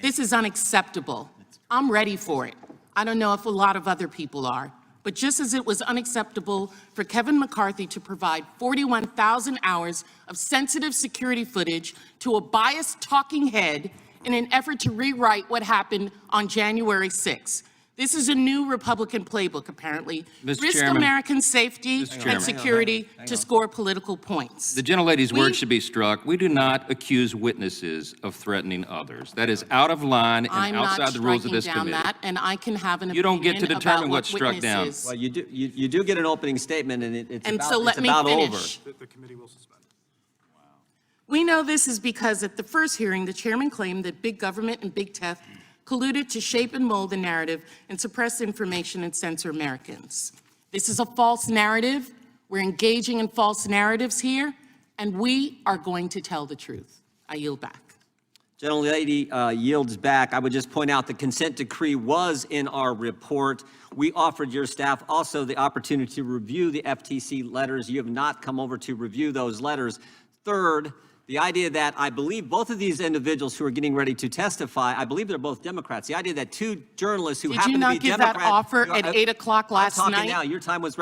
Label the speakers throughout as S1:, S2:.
S1: This is unacceptable. I'm ready for it. I don't know if a lot of other people are. But just as it was unacceptable for Kevin McCarthy to provide 41,000 hours of sensitive security footage to a biased talking head in an effort to rewrite what happened on January 6th. This is a new Republican playbook, apparently. Risk American safety and security to score political points.
S2: The gentlelady's words should be struck. We do not accuse witnesses of threatening others. That is out of line and outside the rules of this committee.
S1: That, and I can have an opinion.
S2: You don't get to determine what's struck down.
S3: Well, you do get an opening statement, and it's about,
S1: so let
S3: it's
S1: me
S3: about
S1: finish.
S3: over.
S4: The committee will suspend.
S1: We know this is because at the first hearing, the chairman claimed that big government and big tech colluded to shape and mold the narrative and suppress information and censor Americans. This is a false narrative. We're engaging in false narratives here, and we are going to tell the truth. I yield back.
S3: Gentlelady yields back. I would just point out the consent decree was in our report. We offered your staff also the opportunity to review the FTC letters. You have not come over to review those letters. Third, the idea that I believe both of these individuals who are getting ready to testify, I believe they're both Democrats. The idea that two journalists who happen to be Democrats—
S1: Did you not give that offer at 8 o'clock last night?
S3: I'm talking now. Your time was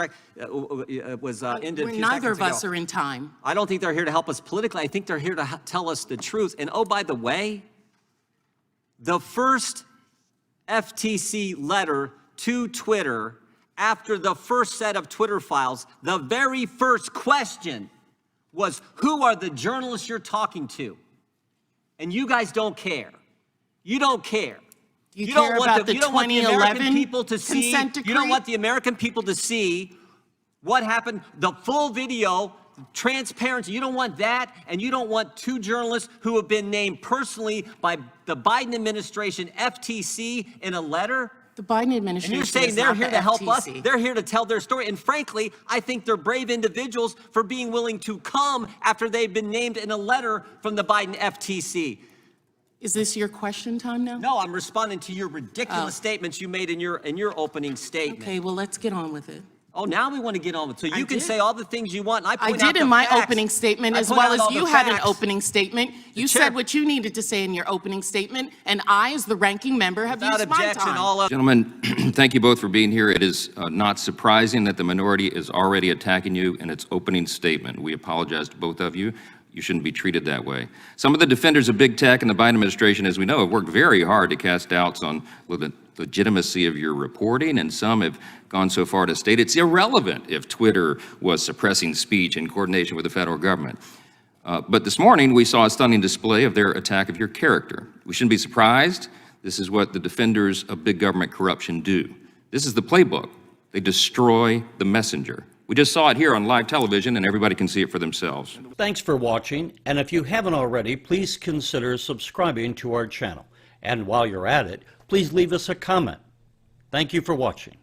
S3: ended.
S1: Neither of us are in time.
S3: I don't think they're here to help us politically. I think they're here to tell us the truth. And oh, by the way, the first FTC letter to Twitter after the first set of Twitter files, the very first question was, who are the journalists you're talking to? And you guys don't care. You don't care.
S1: You don't want the 2011
S3: people to see.
S1: consent decree?
S3: You don't want the American people to see what happened, the full video, transparency. You don't want that, and you don't want two journalists who have been named personally by the Biden administration, FTC, in a letter.
S1: The Biden administration.
S3: And you're saying they're here to help us. They're here to tell their story. And frankly, I think they're brave individuals for being willing to come after they've been named in a letter from the Biden FTC.
S1: Is this your question time now?
S3: No, I'm responding to your ridiculous statements you made in your opening statement.
S1: Okay, well, let's get on with it.
S3: Oh, now we want to get on with it. So you can say all the things you want, and I point
S1: I
S3: out
S1: did in
S3: the
S1: my
S3: facts.
S1: opening statement, as well as you had an opening statement. You said what you needed to say in your opening statement, and I, as the ranking member, have used my time.
S2: Gentlemen, thank you both for being here. It is not surprising that the minority is already attacking you in its opening statement. We apologize to both of you. You shouldn't be treated that way. Some of the defenders of big tech and the Biden administration, as we know, have worked very hard to cast doubts on the legitimacy of your reporting, and some have gone so far to state it's irrelevant if Twitter was suppressing speech in coordination with the federal government. But this morning, we saw a stunning display of their attack of your character. We shouldn't be surprised. This is what the defenders of big government corruption do. This is the playbook. They destroy the messenger. We just saw it here on live television, and everybody can see it for themselves.
S5: Thanks for watching, and if you haven't already, please consider subscribing to our channel. And while you're at it, please leave us a comment. Thank you for watching.